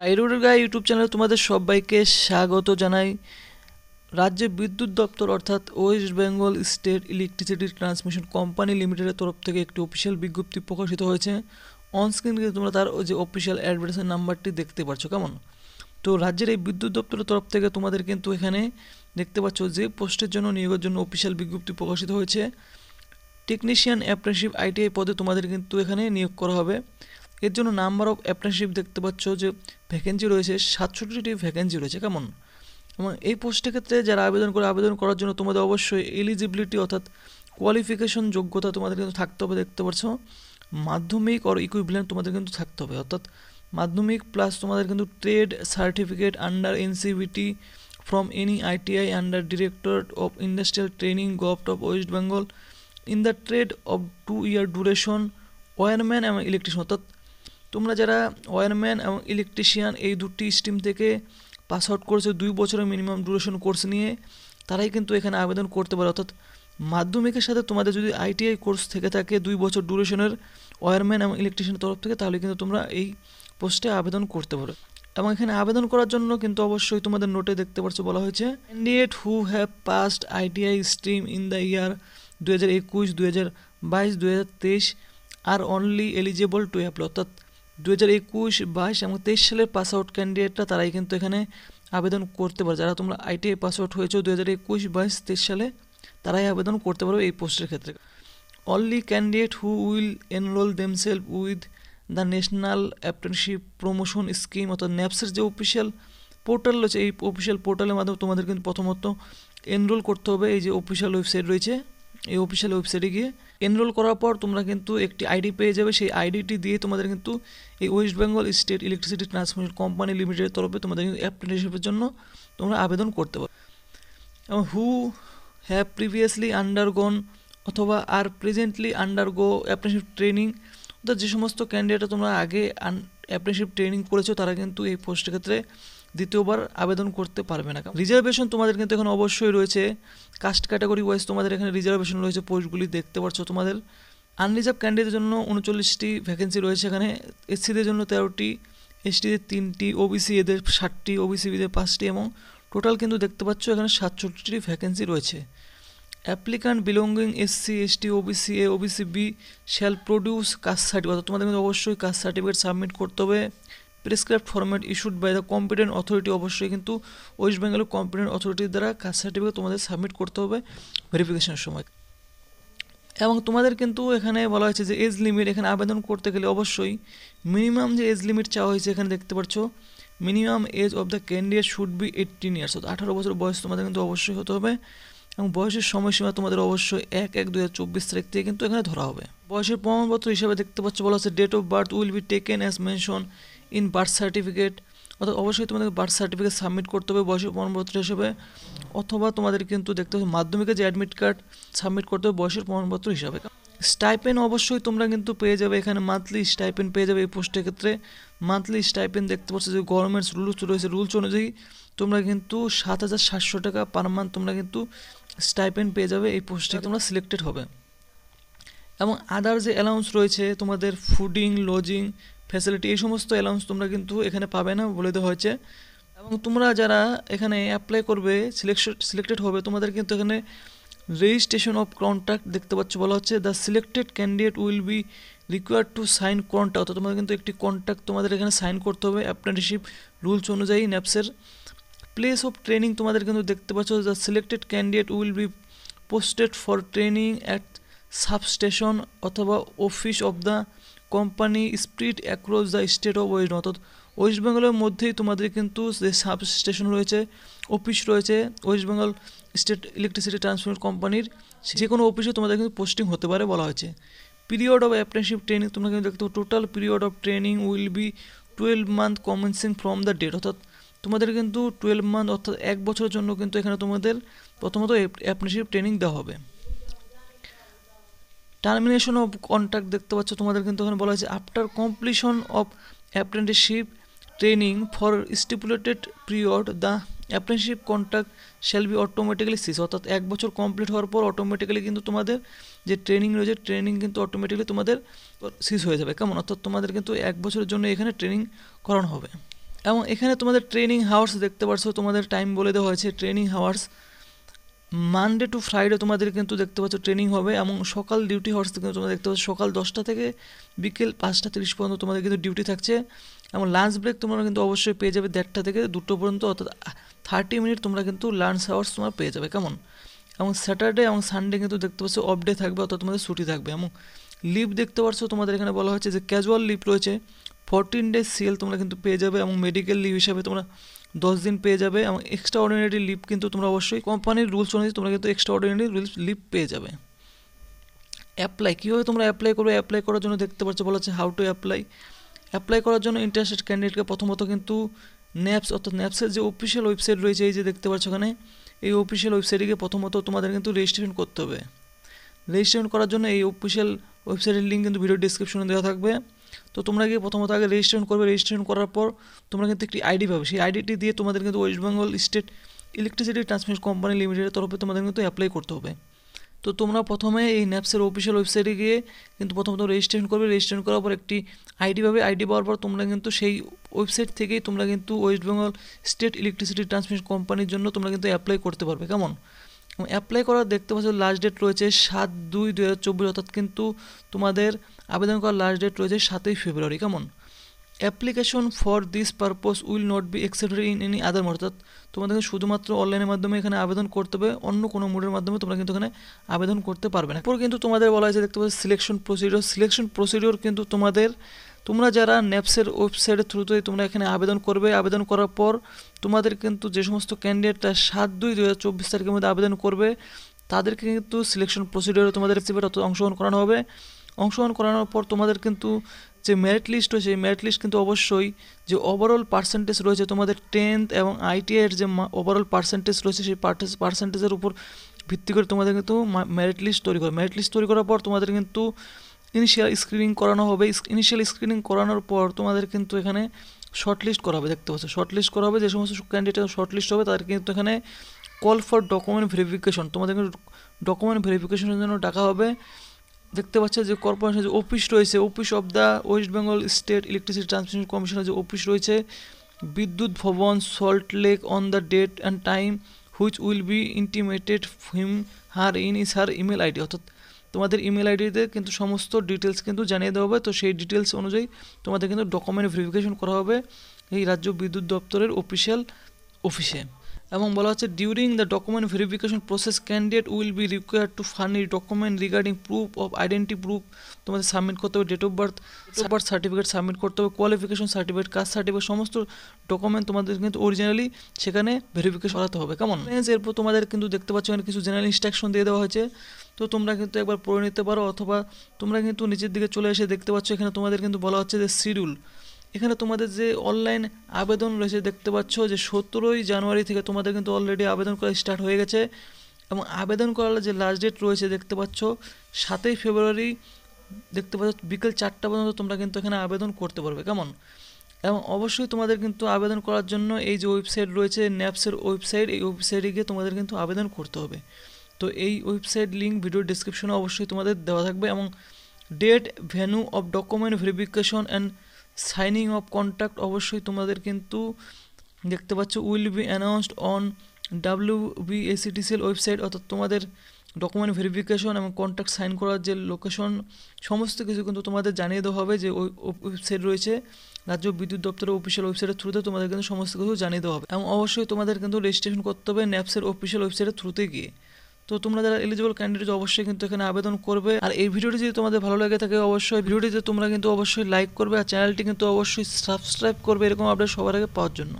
আইরোডের গায়ে ইউটিউব চ্যানেলে তোমাদের সবাইকে স্বাগত জানাই। রাজ্য বিদ্যুৎ দপ্তর অর্থাৎ West Bengal state electricity transmission company লিমিটেডের তরফ থেকে একটি অফিসিয়াল বিজ্ঞপ্তি প্রকাশিত হয়েছে। অনস্ক্রিন কিন্তু তোমরা তার যে অফিসিয়াল অ্যাডভার্টাইজের নাম্বারটি দেখতে পাচ্ছ। কেমন? তো রাজ্যের এই বিদ্যুৎ দপ্তরের তরফ থেকে তোমাদের কিন্তু এখানে দেখতে পাচ্ছ যে পোস্টের জন্য নিয়োগের জন্য অফিসিয়াল বিজ্ঞপ্তি প্রকাশিত হয়েছে। টেকনিশিয়ান অ্যাপ্রেন্টিসশিপ আইটিআই পদে তোমাদের কিন্তু এখানে নিয়োগ করা হবে। এর জন্য নাম্বার অফ অ্যাপ্রেন্টিসশিপ দেখতে পাচ্ছ যে ভ্যাকেন্সি রয়েছে 67টি ভ্যাকেন্সি রয়েছে। কেমন? এবং এই পোস্টের ক্ষেত্রে যারা আবেদন করার জন্য তোমাদের অবশ্যই এলিজিবিলিটি অর্থাৎ কোয়ালিফিকেশন যোগ্যতা তোমাদের কিন্তু থাকতে হবে। দেখতে পাচ্ছ মাধ্যমিক অর ইকুইভ্যালেন্ট তোমাদের কিন্তু থাকতে হবে, অর্থাৎ মাধ্যমিক প্লাস তোমাদের কিন্তু trade certificate under NCVT from any ITI under directorate of industrial training government of West Bengal in the trade of 2 year duration wireman এবং ইলেকট্রিশিয়ান। অর্থাৎ তোমরা যারা ওয়্যারম্যান এবং ইলেকট্রিশিয়ান এই দুটি স্ট্রিম থেকে পাস আউট করেছে 2 বছরের মিনিমাম ডিউরেশন কোর্স নিয়ে, তারাই কিন্তু এখানে আবেদন করতে পারে। অর্থাৎ মাধ্যমিকের সাথে তোমাদের যদি আইটিআই কোর্স থেকে থাকে 2 বছর ডিউরেশনের ওয়্যারম্যান এবং ইলেকট্রিশিয়ানের তরফ থেকে, তাহলে কিন্তু তোমরা এই পোস্টে আবেদন করতে পারো। এবং এখানে আবেদন করার জন্য কিন্তু অবশ্যই তোমাদের নোটে দেখতে পাচ্ছ বলা হয়েছে candidate who have passed ITI stream in the year 2021, 2022, 2023 আর অনলি এলিজেবল টু অ্যাপ্লাই। অর্থাৎ 2021, 22 এবং 23 সালের পাস আউট ক্যান্ডিডেটরা তারাই কিন্তু এখানে আবেদন করতে পারে। যারা তোমরা আইটিআই পাস আউট হয়েছো 2021, 22, 23 সালে, তারাই আবেদন করতে পারো এই পোস্টের ক্ষেত্রে। Only candidate who will enroll themselves with the national apprenticeship promotion scheme অর্থাৎ ন্যাপসের যে অফিসিয়াল পোর্টাল রয়েছে, এই অফিসিয়াল পোর্টালের মাধ্যমে তোমাদের কিন্তু প্রথমত এনরোল করতে হবে। এই যে অফিসিয়াল ওয়েবসাইট রয়েছে, এই অফিসিয়াল ওয়েবসাইটে গিয়ে এনরোল করার পর তোমরা কিন্তু একটি আইডি পেয়ে যাবে। সেই আইডিটি দিয়ে তোমাদের কিন্তু এই West Bengal state electricity transmission company লিমিটেডের তরফে তোমাদের কিন্তু অ্যাপ্রেন্টিসশিপের জন্য তোমরা আবেদন করতে পারো। এবং হু হ্যাভ প্রিভিয়াসলি আন্ডারগন অথবা আর প্রেজেন্টলি আন্ডারগো অ্যাপ্রেন্টিসশিপ ট্রেনিং, অর্থাৎ যে সমস্ত ক্যান্ডিডেটরা তোমরা আগে অ্যাপ্রেন্টিসশিপ ট্রেনিং করেছো তারা কিন্তু এই পোস্টের ক্ষেত্রে দ্বিতীয়বার আবেদন করতে পারবে না। রিজার্ভেশন তোমাদের কিন্তু এখন অবশ্যই রয়েছে। কাস্ট ক্যাটাগরি ওয়াইজ তোমাদের এখানে রিজার্ভেশন রয়েছে, পোস্টগুলি দেখতে পাচ্ছ। তোমাদের আনরিজার্ভ ক্যান্ডিডেটের জন্য 39টি ভ্যাকেন্সি রয়েছে এখানে, এসসিদের জন্য 13টি, এসটিদের 3টি, ওবিসি এদের 60টি, ওবিসি বিদের 5টি, এবং টোটাল কিন্তু দেখতে পাচ্ছ এখানে 67টি ভ্যাকেন্সি রয়েছে। Applicant belonging SC, ST, OBC A, OBC B shall produce caste certificate, অর্থাৎ তোমাদের কিন্তু অবশ্যই কাস্ট সার্টিফিকেট সাবমিট করতে হবে। Prescribed format issued by the competent authority, অবশ্যই কিন্তু ওয়েস্ট বেঙ্গলের কম্পিটেন্ট অথরিটির দ্বারা কাস্ট সার্টিফিকেট তোমাদের সাবমিট করতে হবে ভেরিফিকেশনের সময়। এবং তোমাদের কিন্তু এখানে বলা হয়েছে যে এজ লিমিট, এখানে আবেদন করতে গেলে অবশ্যই মিনিমাম যে এজ লিমিট চাওয়া হয়েছে এখানে দেখতে পাচ্ছ, minimum age of the candidate should be 18 years, অর্থাৎ 18 বছর বয়স তোমাদের কিন্তু অবশ্যই হতে হবে। এবং বয়সের সময়সীমা তোমাদের অবশ্যই 1/1/2024 তারিখ থেকে কিন্তু এখানে ধরা হবে। বয়সের প্রমাণপত্র হিসাবে দেখতে পাচ্ছ বলা হচ্ছে date of birth will be taken as mention in birth certificate, অর্থাৎ অবশ্যই তোমাদের বার্থ সার্টিফিকেট সাবমিট করতে হবে বয়সের প্রমাণপত্র হিসেবে, অথবা তোমাদের কিন্তু দেখতে হবে মাধ্যমিকের যে অ্যাডমিট কার্ড সাবমিট করতে হবে বয়সের প্রমাণপত্র হিসাবে। স্টাইপেন অবশ্যই তোমরা কিন্তু পেয়ে যাবে এখানে, মান্থলি স্টাইপেন পেয়ে যাবে এই পোস্টের ক্ষেত্রে। মান্থলি স্টাইপেন দেখতে পাচ্ছ যে গভর্নমেন্টস রুলস রয়েছে, রুলস অনুযায়ী তোমরা কিন্তু 7,700 টাকা পার মান্থ তোমরা কিন্তু স্টাইপেন পেয়ে যাবে এই পোস্টে তোমরা সিলেক্টেড হবে। এবং আদার যে অ্যালাউন্স রয়েছে তোমাদের ফুডিং, লজিং ফ্যাসিলিটি, এই সমস্ত অ্যালাউন্স তোমরা কিন্তু এখানে পাবে না বলে দেওয়া হয়েছে। এবং তোমরা যারা এখানে অ্যাপ্লাই করবে সিলেক্টেড হবে, তোমাদের কিন্তু এখানে রেজিস্ট্রেশন অফ কন্ট্রাক্ট দেখতে পাচ্ছ বলা হচ্ছে the selected candidate will be required to sign contract, অর্থাৎ তোমাদের কিন্তু একটি কন্ট্রাক্ট তোমাদের এখানে সাইন করতে হবে অ্যাপ্রেন্টিসশিপ রুলস অনুযায়ী ন্যাপসের। প্লেস অফ ট্রেনিং তোমাদের কিন্তু দেখতে পাচ্ছ the selected candidate will be posted for training at substation অথবা office of the company spread across the state of West, অর্থাৎ ওয়েস্ট বেঙ্গলের মধ্যেই তোমাদের কিন্তু যে সাবস্টেশন রয়েছে, অফিস রয়েছে West Bengal state electricity Transmission কোম্পানির, যে কোনো অফিসে তোমাদের কিন্তু পোস্টিং হতে পারে বলা হয়েছে। পিরিয়ড অফ অ্যাপ্রেন্টিসশিপ ট্রেনিং তোমরা কিন্তু দেখতে, total period of training will be 12 month commencing from the date, অর্থাৎ তোমাদের কিন্তু 12 month অর্থাৎ 1 বছরের জন্য কিন্তু এখানে তোমাদের প্রথমত অ্যাপ্রেন্টিসশিপ ট্রেনিং দেওয়া হবে। টার্মিনেশন অফ কন্ট্রাক্ট দেখতে পাচ্ছ তোমাদের কিন্তু এখানে বলা হয়েছে after completion of apprenticeship training for stipulated period the apprenticeship contract shall be automatically cease, অর্থাৎ 1 বছর কমপ্লিট হওয়ার পর অটোমেটিক্যালি কিন্তু তোমাদের যে ট্রেনিং রয়েছে ট্রেনিং কিন্তু অটোমেটিক্যালি তোমাদের সিজ হয়ে যাবে। কেমন? অর্থাৎ তোমাদের কিন্তু 1 বছরের জন্য এখানে ট্রেনিং করানো হবে। এবং এখানে তোমাদের ট্রেনিং হাওয়ার্স দেখতে পাচ্ছ, তোমাদের টাইম বলে দেওয়া হয়েছে। Training hours Monday to Friday তোমাদের কিন্তু দেখতে পাচ্ছ ট্রেনিং হবে, এবং সকাল ডিউটি হাওয়ার্স কিন্তু তোমরা দেখতে পাচ্ছ সকাল 10টা থেকে বিকেল 5টা 30 পর্যন্ত তোমাদের কিন্তু ডিউটি থাকছে। এবং লাঞ্চ ব্রেক তোমরা কিন্তু অবশ্যই পেয়ে যাবে 1:30 থেকে 2টো পর্যন্ত, অর্থাৎ 30 মিনিট তোমরা কিন্তু লাঞ্চ হাওয়ার্স তোমরা পেয়ে যাবে। কেমন? এবং স্যাটারডে এবং সানডে কিন্তু দেখতে পাচ্ছ অফ ডে থাকবে, অর্থাৎ তোমাদের ছুটি থাকবে। এবং লিভ দেখতে পাচ্ছ তোমাদের এখানে বলা হচ্ছে যে ক্যাজুয়াল লিভ রয়েছে 14 ডেজ সিএল তোমরা কিন্তু পেয়ে যাবে, এবং মেডিকেল লিভ হিসাবে তোমরা 10 দিন পেয়ে যাবে। এবং এক্সট্রা অর্ডিনারি লিভ কিন্তু তোমরা অবশ্যই কোম্পানির রুলস অনুযায়ী তোমরা কিন্তু এক্সট্রা অর্ডিনারি লিভ পেয়ে যাবে। অ্যাপ্লাই কীভাবে তোমরা অ্যাপ্লাই করবে? অ্যাপ্লাই করার জন্য দেখতে পাচ্ছ বলা হচ্ছে হাউ টু অ্যাপ্লাই। অ্যাপ্লাই করার জন্য ইন্টারেস্টেড ক্যান্ডিডেটকে প্রথমত কিন্তু ন্যাপস, অর্থাৎ ন্যাপসের যে অফিসিয়াল ওয়েবসাইট রয়েছে, এই যে দেখতে পাচ্ছ এখানে, এই অফিসিয়াল ওয়েবসাইটে গিয়ে প্রথমত তোমাদের কিন্তু রেজিস্ট্রেশন করতে হবে। রেজিস্ট্রেশন করার জন্য এই অফিসিয়াল ওয়েবসাইটের লিঙ্ক কিন্তু ভিডিও ডিসক্রিপশনে দেওয়া থাকবে। তো তোমরা গিয়ে প্রথমত আগে রেজিস্ট্রেশন করবে। রেজিস্ট্রেশন করার পর তোমরা কিন্তু একটি আইডি পাবে, সেই আইডিটি দিয়ে তোমাদের কিন্তু West Bengal state electricity transmission company লিমিটেডের তরফে তোমাদের কিন্তু অ্যাপ্লাই করতে হবে। তো তোমরা প্রথমে এই ন্যাপসের অফিসিয়াল ওয়েবসাইটে গিয়ে কিন্তু প্রথমত রেজিস্ট্রেশন করবে। রেজিস্ট্রেশন করার পর একটি আইডি পাবে। আইডি পাওয়ার পর তোমরা কিন্তু সেই ওয়েবসাইট থেকেই তোমরা কিন্তু West Bengal state electricity Transmission কোম্পানির জন্য তোমরা কিন্তু অ্যাপ্লাই করতে পারবে। কেমন? অ্যাপ্লাই করার দেখতে পাচ্ছ লাস্ট ডেট রয়েছে 7/2/2024, অর্থাৎ কিন্তু তোমাদের আবেদন করার লাস্ট ডেট রয়েছে 7ই ফেব্রুয়ারি। কেমন? Application for this purpose will not be accepted in any other mode, অর্থাৎ তোমাদের শুধুমাত্র অনলাইনের মাধ্যমে এখানে আবেদন করতে হবে, অন্য কোনো মোডের মাধ্যমে তোমরা কিন্তু এখানে আবেদন করতে পারবে না। এরপর কিন্তু তোমাদের বলা হয়েছে দেখতে পাচ্ছ সিলেকশন প্রসিডিওর। সিলেকশন প্রসিডিওর কিন্তু তোমরা যারা ন্যাপসের ওয়েবসাইটের থ্রুতে তোমরা এখানে আবেদন করবে, আবেদন করার পর তোমাদের কিন্তু যে সমস্ত ক্যান্ডিডেটরা 7/2/2024 তারিখের মধ্যে আবেদন করবে তাদেরকে কিন্তু সিলেকশন প্রসিডিওরে তোমাদের অংশগ্রহণ করানো হবে। অংশগ্রহণ করানোর পর তোমাদের কিন্তু যে মেরিট লিস্ট রয়েছে, এই মেরিট লিস্ট কিন্তু অবশ্যই যে ওভারঅল পার্সেন্টেজ রয়েছে তোমাদের 10th এবং ITIর যে ওভারঅল পার্সেন্টেজ রয়েছে, সেই পার্সেন্টেজের উপর ভিত্তি করে তোমাদের কিন্তু মেরিট লিস্ট তৈরি করে। মেরিট লিস্ট তৈরি করার পর তোমাদের কিন্তু ইনিশিয়াল স্ক্রিনিং করানো হবে। ইনিশিয়াল স্ক্রিনিং করানোর পর তোমাদের কিন্তু এখানে শর্ট লিস্ট করা হবে। দেখতে পাচ্ছ শর্ট লিস্ট করা হবে। যে সমস্ত ক্যান্ডিডেট শর্ট লিস্ট হবে তাদের কিন্তু এখানে কল ফর ডকুমেন্ট ভেরিফিকেশন, তোমাদের কিন্তু ডকুমেন্ট ভেরিফিকেশনের জন্য ডাকা হবে। দেখতে পাচ্ছ যে কর্পোরেশনের যে অফিস রয়েছে, office of the West Bengal state electricity transmission কমিশনের যে অফিস রয়েছে, Bidyut Bhavan, Salt Lake, on the date and time which will be intimated him her in is her email ID, অর্থাৎ তোমাদের ইমেল আইডিতে কিন্তু সমস্ত ডিটেলস কিন্তু জানিয়ে দেওয়া হবে। তো সেই ডিটেলস অনুযায়ী তোমাদের কিন্তু ডকুমেন্ট ভেরিফিকেশন করা হবে এই রাজ্য বিদ্যুৎ দপ্তরের অফিসিয়াল অফিসে। এবং বলা হচ্ছে during the document verification process candidate will be required to furnish document regarding proof of identity proof তোমাদের সাবমিট করতে হবে, date of birth certificate submit করতে হবে, কোয়ালিফিকেশন সার্টিফিকেট, কাস্ট সার্টিফিকেট, সমস্ত ডকুমেন্ট তোমাদের কিন্তু অরিজিনালি সেখানে ভেরিফিকেশন করাতে হবে। কেমন? এরপর তোমাদের কিন্তু দেখতে পাচ্ছ এখানে কিছু জেনারেল ইনস্ট্রাকশন দিয়ে দেওয়া হয়েছে। তো তোমরা কিন্তু একবার পড়ে নিতে পারো, অথবা তোমরা কিন্তু নিচের দিকে চলে এসে দেখতে পাচ্ছ এখানে তোমাদের কিন্তু বলা হচ্ছে যে শিডিউল। এখানে তোমাদের যে অনলাইন আবেদন রয়েছে দেখতে পাচ্ছ যে 17ই জানুয়ারি থেকে তোমাদের কিন্তু অলরেডি আবেদন করা স্টার্ট হয়ে গেছে, এবং আবেদন করার যে লাস্ট ডেট রয়েছে দেখতে পাচ্ছ 7ই ফেব্রুয়ারি দেখতে পাচ্ছ বিকেল 4টা পর্যন্ত তোমরা কিন্তু এখানে আবেদন করতে পারবে। কেমন? এবং অবশ্যই তোমাদের কিন্তু আবেদন করার জন্য এই যে ওয়েবসাইট রয়েছে ন্যাপসের ওয়েবসাইট, এই ওয়েবসাইটে গিয়ে তোমাদের কিন্তু আবেদন করতে হবে। তো এই ওয়েবসাইট লিঙ্ক ভিডিও ডিসক্রিপশনে অবশ্যই তোমাদের দেওয়া থাকবে। এবং date, venue of document verification and signing of contract অবশ্যই তোমাদের কিন্তু দেখতে পাচ্ছ will be announced on WBACTCL website, অর্থাৎ তোমাদের ডকুমেন্ট ভেরিফিকেশন এবং কন্ট্রাক্ট সাইন করার যে লোকেশন সমস্ত কিছু কিন্তু তোমাদের জানিয়ে দেওয়া হবে। যে ওয়েবসাইট রয়েছে রাজ্য বিদ্যুৎ দপ্তরের অফিসিয়াল ওয়েবসাইটের থ্রুতে তোমাদের কিন্তু সমস্ত কিছু জানিয়ে দেওয়া হবে। এবং অবশ্যই তোমাদের কিন্তু রেজিস্ট্রেশন করতে হবে ন্যাপসের অফিসিয়াল ওয়েবসাইটের থ্রুতে গিয়ে। তো তোমরা যারা এলিজিবল ক্যান্ডিডেট অবশ্যই কিন্তু এখানে আবেদন করবে। আর এই ভিডিওটি যদি তোমাদের ভালো লাগে থাকে অবশ্যই ভিডিওটিতে তোমরা কিন্তু অবশ্যই লাইক করবে, আর চ্যানেলটি কিন্তু অবশ্যই সাবস্ক্রাইব করবে এরকম আপডেট সবার আগে পাওয়ার জন্য।